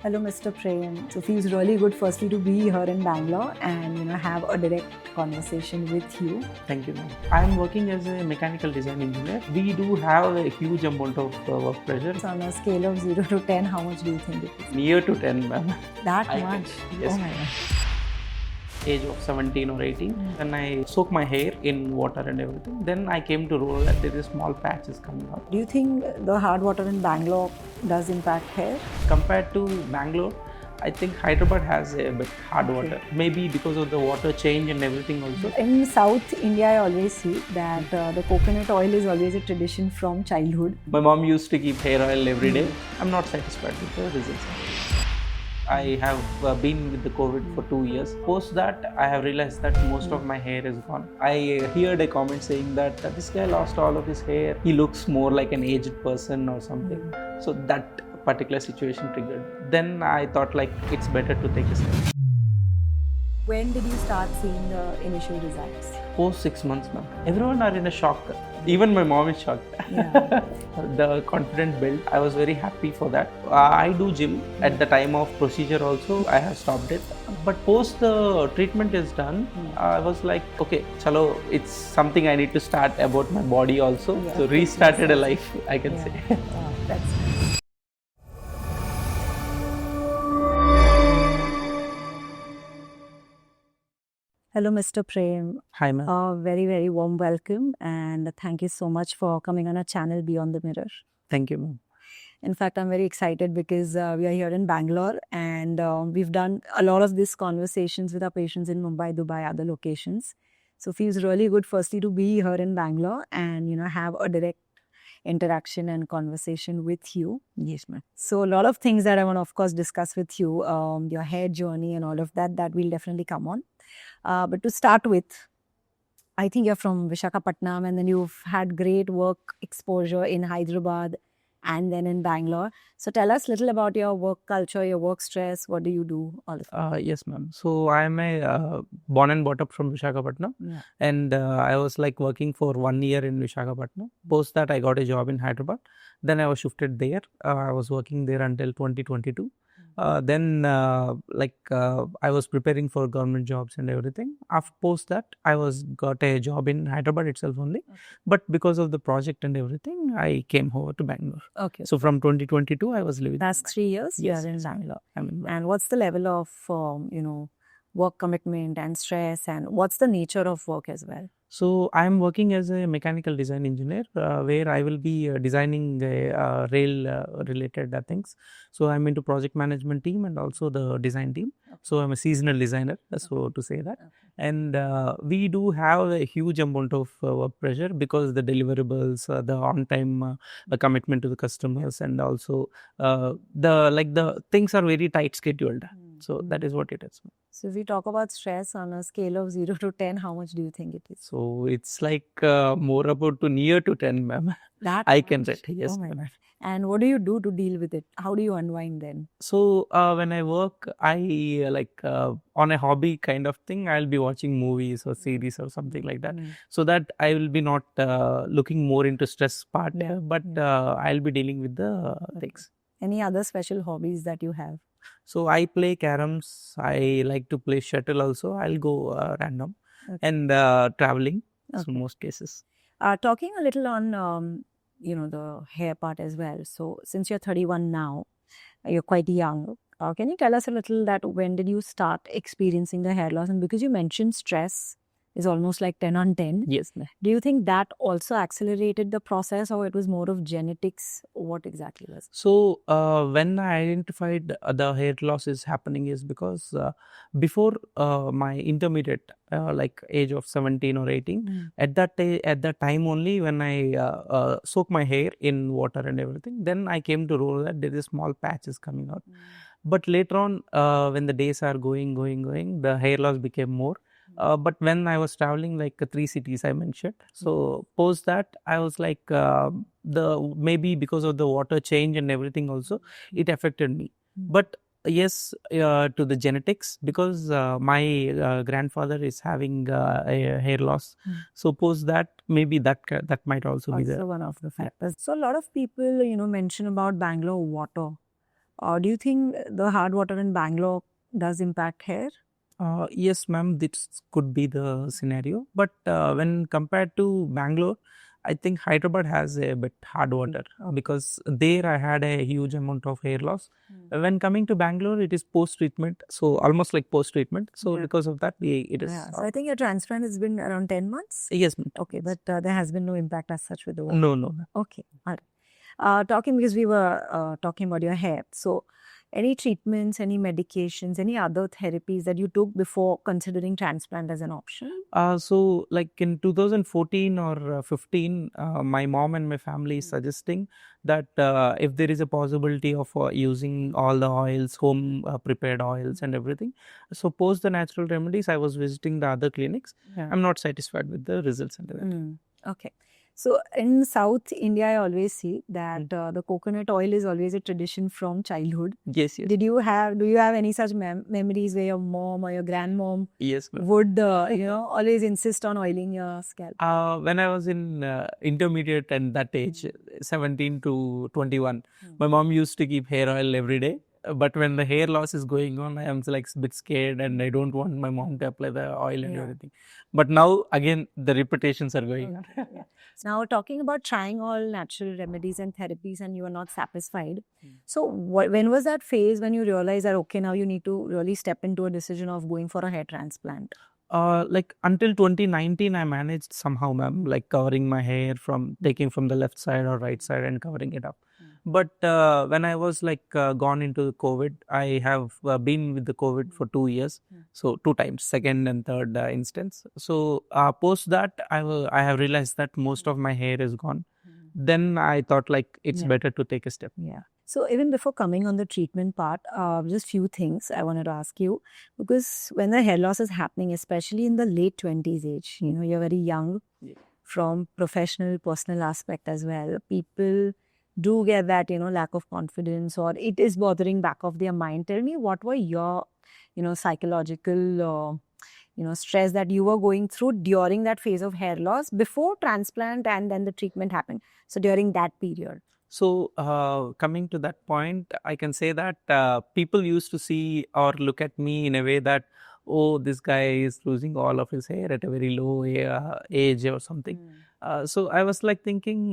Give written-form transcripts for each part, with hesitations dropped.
Hello, Mr. Prem. So feels really good firstly to be here in Bangalore and have a direct conversation with you. Thank you, ma'am. I am working as a mechanical design engineer. We do have a huge amount of work pressure. So on a scale of 0 to 10, how much do you think it is? Near to 10, ma'am. That I much? can- yes. Oh my God. Age of 17 or 18. Then I soak my hair in water and everything. Then I came to know that there is small patches coming out. Do you think the hard water in Bangalore does impact hair? Compared to Bangalore, I think Hyderabad has a bit hard Okay. water. Maybe because of the water change and everything also. In South India, I always see that the coconut oil is always a tradition from childhood. My mom used to keep hair oil every day. I'm not satisfied with the results. I have been with the COVID for 2 years. Post that, I have realized that most of my hair is gone. I heard a comment saying that this guy lost all of his hair. He looks more like an aged person or something. So that particular situation triggered. Then I thought like it's better to take a step. When did you start seeing the initial results? Post 6 months, ma'am. Everyone are in a shock. Even my mom is shocked. Yeah. The confidence built. I was very happy for that. I do gym at the time of procedure also. I have stopped it. But post the treatment is done, I was like, okay, chalo, it's something I need to start about my body also. Yeah, So restarted a life, I can Yeah. say. Wow, that's nice. Hello, Mr. Prem. Hi, ma'am. A very, very warm welcome and thank you so much for coming on our channel Beyond the Mirror. Thank you, ma'am. In fact, I'm very excited because we are here in Bangalore and we've done a lot of these conversations with our patients in Mumbai, Dubai, other locations. So feels really good firstly to be here in Bangalore and have a direct interaction and conversation with you. Yes, ma'am. So a lot of things that I want to of course discuss with you, your hair journey and all of that will definitely come on. But to start with, I think you're from Vishakhapatnam and then you've had great work exposure in Hyderabad and then in Bangalore. So tell us a little about your work culture, your work stress, what do you do, all of that. Yes, ma'am. So I am a born and brought up from Vishakhapatnam, Yeah. and I was like working for 1 year in Vishakhapatnam. Post that, I got a job in Hyderabad. Then I was shifted there. I was working there until 2022. Then I was preparing for government jobs and everything. After post that, I was got a job in Hyderabad itself only. Okay. But because of the project and everything, I came over to Bangalore. Okay. So from 2022, I was living. Last 3 years you Yes, are in yes, Bangalore. I'm in Bangalore. And what's the level of, work commitment and stress and what's the nature of work as well? So I am working as a mechanical design engineer, where I will be designing rail related things. So I'm into project management team and also the design team. Okay. So I'm a seasonal designer, so to say that. Okay. And we do have a huge amount of work pressure because the deliverables, the on time commitment to the customers, and also the things are very tight scheduled. So that is what it is. So if we talk about stress on a scale of 0 to 10, how much do you think it is? So it's like more about to near to 10, ma'am. That I can much? rate, yes. Oh my ma'am. God. And what do you do to deal with it? How do you unwind then? So when I work, I on a hobby kind of thing, I'll be watching movies or series or something like that. So that I will be not looking more into stress part, Yeah, but I'll be dealing with the things. Any other special hobbies that you have? So I play caroms. I like to play shuttle also. I'll go random. Okay. And traveling. So Okay. most cases. Talking a little on, the hair part as well. So since you're 31 now, you're quite young. Can you tell us a little that when did you start experiencing the hair loss? And because you mentioned stress is almost like 10 on 10. Yes, ma'am. Do you think that also accelerated the process or it was more of genetics? What exactly was it? So when I identified the hair loss is happening is because before my intermediate, like age of 17 or 18, at that time only when I soak my hair in water and everything, then I came to know that there is small patches coming out. But later on, when the days are going, the hair loss became more. But when I was traveling like 3 cities I mentioned, so post that I was like maybe because of the water change and everything also it affected me. But yes, to the genetics, because my grandfather is having a hair loss. So post that maybe that might also be Also there. one of the factors. So a lot of people, mention about Bangalore water. Do you think the hard water in Bangalore does impact hair? Yes, ma'am, this could be the scenario. But when compared to Bangalore, I think Hyderabad has a bit hard water because there I had a huge amount of hair loss. When coming to Bangalore, it is post treatment, so almost like post treatment. So because of that, it is. Yeah. So I think your transplant has been around 10 months. Yes, ma'am. Okay, but there has been no impact as such with the water. No, no, ma'am. Okay, all right. Talking because we were talking about your hair. So, any treatments, any medications, any other therapies that you took before considering transplant as an option? So like in 2014 or 15, my mom and my family is suggesting that if there is a possibility of using all the oils, home prepared oils and everything. So post the natural remedies, I was visiting the other clinics. I'm not satisfied with the results and everything. Okay. So in South India, I always see that the coconut oil is always a tradition from childhood. Yes, yes. Do you have any such memories where your mom or your grandmom Yes, ma'am. would always insist on oiling your scalp? When I was in intermediate and that age, 17 to 21, my mom used to keep hair oil every day. But when the hair loss is going on, I am like a bit scared and I don't want my mom to apply the oil and everything. But now again, the repetitions are going on. Now, talking about trying all natural remedies and therapies and you are not satisfied. So, when was that phase when you realized that, okay, now you need to really step into a decision of going for a hair transplant? Like until 2019, I managed somehow, ma'am, like covering my hair from taking from the left side or right side and covering it up. But when I was like gone into COVID, I have been with the COVID for 2 years. So 2 times, second and third instance. So post that, I have realized that most of my hair is gone. Then I thought like it's better to take a step. Yeah. So even before coming on the treatment part, just few things I wanted to ask you, because when the hair loss is happening, especially in the late 20s age, you're very young from professional, personal aspect as well. People do get that, lack of confidence or it is bothering back of their mind. Tell me what were your, psychological, stress that you were going through during that phase of hair loss before transplant and then the treatment happened. So during that period. So coming to that point, I can say that people used to see or look at me in a way that, oh, this guy is losing all of his hair at a very low age or something. So I was like thinking,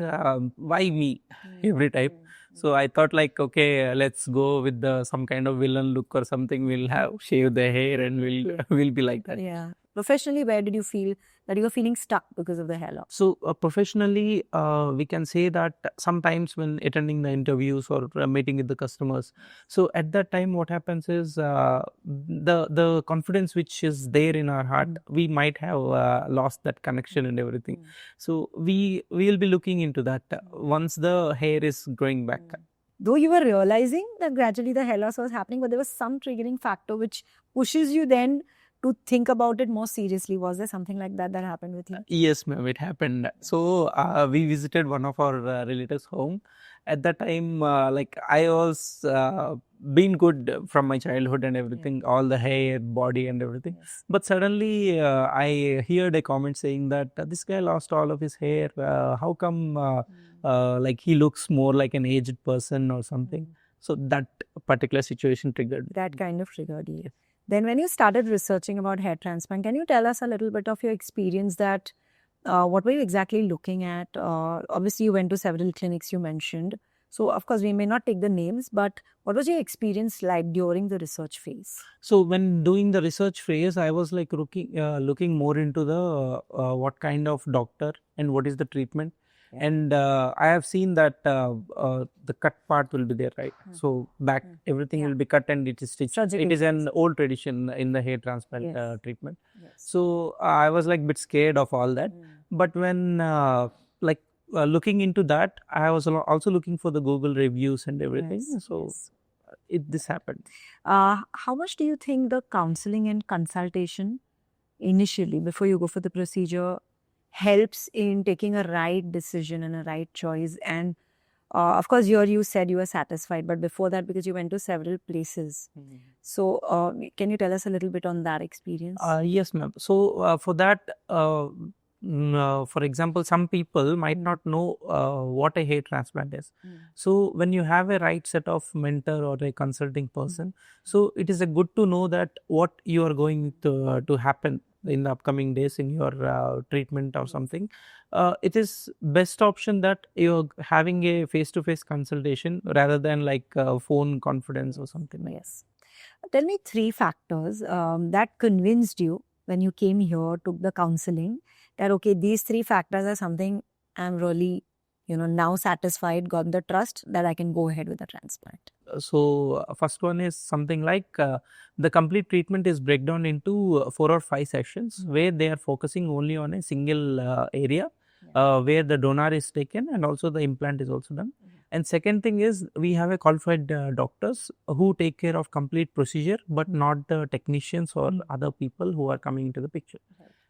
why me every time? So I thought like, okay, let's go with some kind of villain look or something. We'll have shave the hair and we'll be like that. Yeah. Professionally, where did you feel that you were feeling stuck because of the hair loss? So professionally, we can say that sometimes when attending the interviews or meeting with the customers, so at that time what happens is the confidence which is there in our heart, we might have lost that connection and everything. So we will be looking into that once the hair is growing back. Though you were realizing that gradually the hair loss was happening, but there was some triggering factor which pushes you then to think about it more seriously. Was there something like that happened with you? Yes, ma'am, it happened. So we visited one of our relatives' home. At that time, like I was been good from my childhood and everything, all the hair, body and everything. But suddenly I heard a comment saying that this guy lost all of his hair. How come like he looks more like an aged person or something? So that particular situation triggered. That kind of triggered you. Then when you started researching about hair transplant, can you tell us a little bit of your experience that what were you exactly looking at? Obviously, you went to several clinics you mentioned. So, of course, we may not take the names, but what was your experience like during the research phase? So, when doing the research phase, I was like looking more into the what kind of doctor and what is the treatment. And I have seen that the cut part will be there, right? So back, everything will be cut and it is stitched. It is an old tradition in the hair transplant treatment. So I was like a bit scared of all that. But when looking into that, I was also looking for the Google reviews and everything. So this happened. How much do you think the counseling and consultation initially before you go for the procedure helps in taking a right decision and a right choice? And of course, you said you were satisfied, but before that, because you went to several places. So can you tell us a little bit on that experience? Yes, ma'am. So for that, For example, some people might not know what a hair transplant is. So when you have a right set of mentor or a consulting person, so it is a good to know that what you are going to happen in the upcoming days in your treatment or something. It is best option that you're having a face-to-face consultation rather than like phone confidence or something like. Yes. Tell me 3 factors that convinced you when you came here, took the counseling, that okay, these 3 factors are something I'm really, now satisfied, got the trust that I can go ahead with the transplant. So first one is something like the complete treatment is breakdown into 4 or 5 sessions where they are focusing only on a single area where the donor is taken and also the implant is also done. And second thing is we have a qualified doctors who take care of complete procedure but not the technicians or other people who are coming into the picture.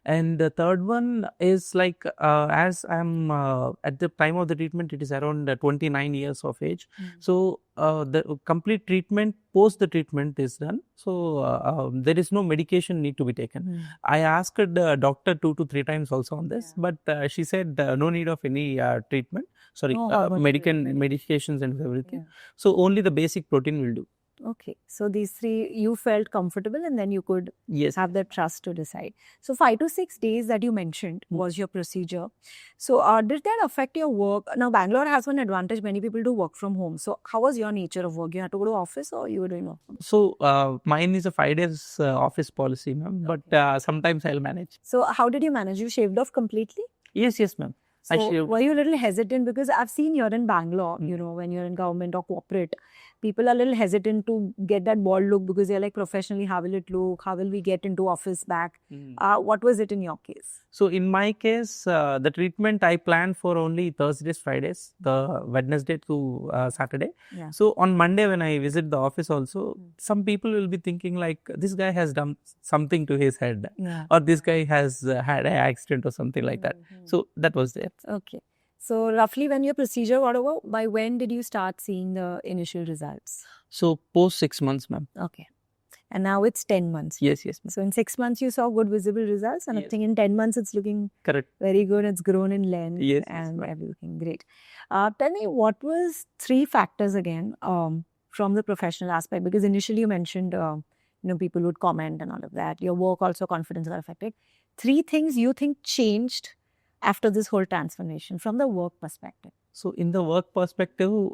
And the third one is like as I'm at the time of the treatment, it is around 29 years of age. So the complete treatment post the treatment is done. So there is no medication need to be taken. I asked the doctor 2 to 3 times also on this, but she said no need of any treatment. Sorry, medications and everything. So only the basic protein will do. Okay, so these 3 you felt comfortable and then you could have the trust to decide. So 5 to 6 days that you mentioned was your procedure. So did that affect your work? Now Bangalore has one advantage, many people do work from home. So how was your nature of work? You had to go to office or you were doing work? So mine is a 5 days office policy, ma'am, but sometimes I'll manage. So how did you manage? You shaved off completely? Yes, ma'am. So were you a little hesitant? Because I've seen you're in Bangalore, when you're in government or corporate, people are a little hesitant to get that bald look because they're like, professionally, how will it look? How will we get into office back? What was it in your case? So in my case, the treatment I planned for only Thursdays, Fridays, the Wednesday to Saturday. So on Monday when I visit the office also, some people will be thinking like, this guy has done something to his head or this guy has had an accident or something like that. So that was there. Okay. So roughly when your procedure got over, by when did you start seeing the initial results? So post 6 months, ma'am. Okay. And now it's 10 months. Yes. So in 6 months you saw good visible results, and I think in 10 months it's looking very good. It's grown in length and everything great. Tell me, what was 3 factors again from the professional aspect? Because initially you mentioned people would comment and all of that. Your work also, confidence got affected. 3 things you think changed after this whole transformation from the work perspective? So in the work perspective,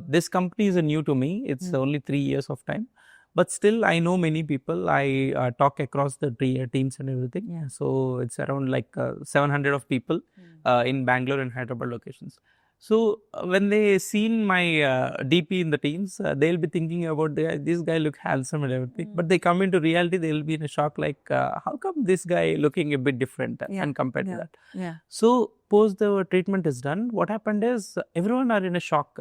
this company is new to me. It's only 3 years of time. But still, I know many people. I talk across the teams and everything. So it's around like 700 of people in Bangalore and Hyderabad locations. So when they seen my DP in the teams, they'll be thinking about this guy look handsome and everything. But they come into reality, they'll be in a shock like, how come this guy looking a bit different and compared to that? So post the treatment is done, what happened is everyone are in a shock.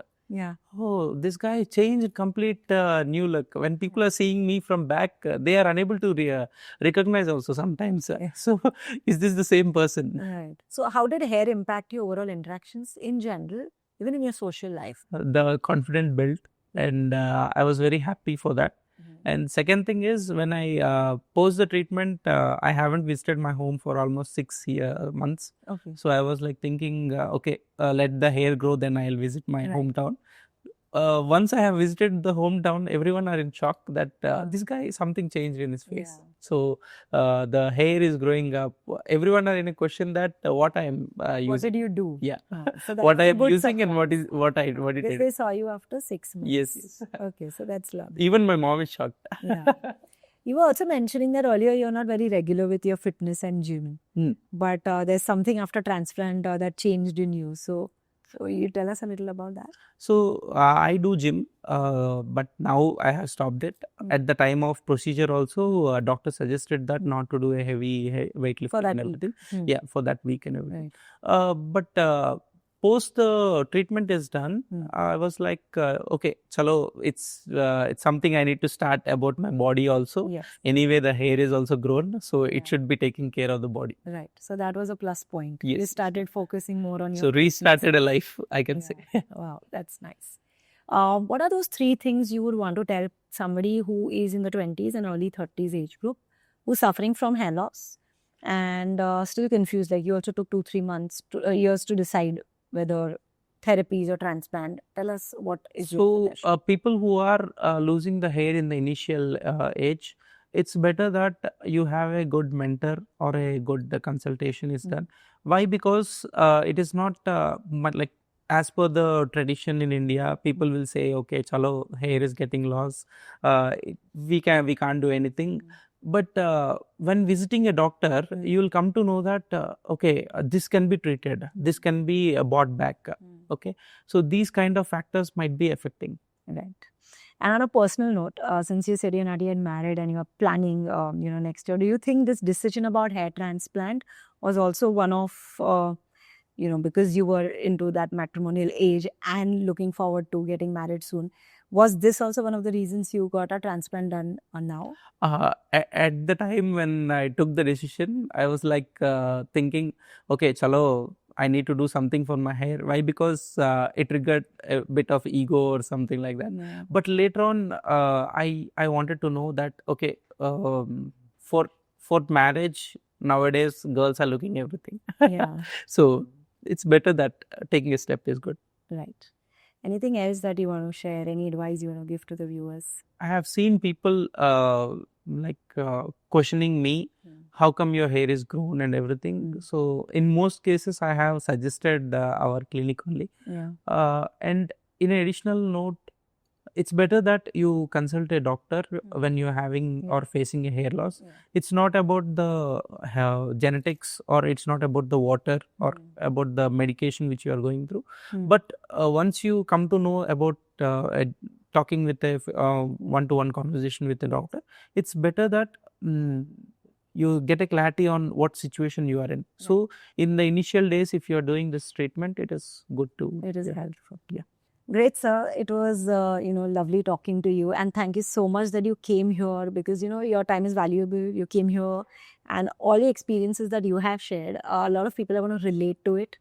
Oh, this guy changed complete new look. When people are seeing me from back, they are unable to recognize also sometimes. So, is this the same person? Right. So, how did hair impact your overall interactions in general, even in your social life? The confidence built, and I was very happy for that. And second thing is, when I post the treatment, I haven't visited my home for almost 6 months. So I was like thinking, let the hair grow, then I'll visit my hometown. Once I have visited the hometown, everyone are in shock that this guy, something changed in his face. So the hair is growing up. Everyone are in a question that what I am using. What did you do? So what I am using and what it Because they saw you after 6 months. Yes. Okay, so that's lovely. Even my mom is shocked. You were also mentioning that earlier you're not very regular with your fitness and gym. But there's something after transplant that changed in you. So you tell us a little about that. So I do gym, but now I have stopped it. At the time of procedure also, doctor suggested that not to do a heavy weightlifting for that and everything. Week. For that week and everything. But post the treatment is done, I was like, okay, chalo, it's something I need to start about my body also. Anyway, the hair is also grown, so it should be taking care of the body. Right. So that was a plus point. You started focusing more on your So restarted a life, I can say. Wow, that's nice. What are those 3 things you would want to tell somebody who is in the 20s and early 30s age group, who's suffering from hair loss and still confused. Like you also took 2-3 months, years to decide whether therapies or transplant. Tell us what is your So, suggestion? people who are losing the hair in the initial age, it's better that you have a good mentor or a good consultation is done. Why? Because it is not like as per the tradition in India, people will say, okay, chalo, hair is getting lost. We can't do anything. But when visiting a doctor, you will come to know that okay, this can be treated, this can be bought back. Okay, so these kind of factors might be affecting. Right. And on a personal note, since you said you're not yet married and you're planning, next year, do you think this decision about hair transplant was also one of, because you were into that matrimonial age and looking forward to getting married soon, was this also one of the reasons you got a transplant done now? At the time when I took the decision, I was like thinking, okay, chalo, I need to do something for my hair. Why? Because it triggered a bit of ego or something like that. Yeah. But later on, I wanted to know that okay, for marriage nowadays, girls are looking everything. Yeah. So it's better that taking a step is good. Right. Anything else that you want to share? Any advice you want to give to the viewers? I have seen people questioning me, how come your hair is grown and everything. So in most cases, I have suggested our clinic only. Yeah. And in an additional note, it's better that you consult a doctor when you're having or facing a hair loss. It's not about the genetics, or it's not about the water or about the medication which you are going through. But once you come to know about talking with a one-to-one conversation with a doctor, it's better that you get a clarity on what situation you are in. So in the initial days, if you are doing this treatment, it is good to. It is helpful. Yeah. Great, sir. It was, lovely talking to you. And thank you so much that you came here because, your time is valuable. You came here and all the experiences that you have shared, a lot of people are going to relate to it,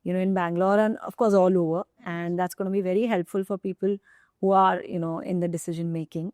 in Bangalore and of course all over. And that's going to be very helpful for people who are, in the decision making.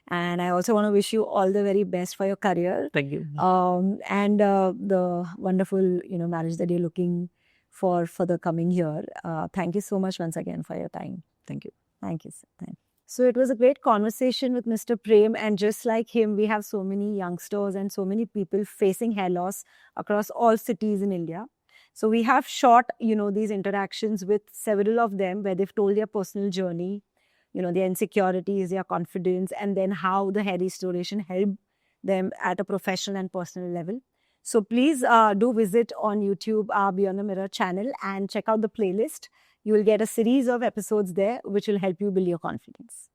And I also want to wish you all the very best for your career. Thank you. And the wonderful, marriage that you're looking for the coming year. Thank you so much once again for your time. Thank you. Thank you, sir. So it was a great conversation with Mr. Prem, and just like him, we have so many youngsters and so many people facing hair loss across all cities in India. So we have shot, these interactions with several of them where they've told their personal journey, their insecurities, their confidence, and then how the hair restoration helped them at a professional and personal level. So please do visit on YouTube our Beyond the Mirror channel and check out the playlist. You will get a series of episodes there which will help you build your confidence.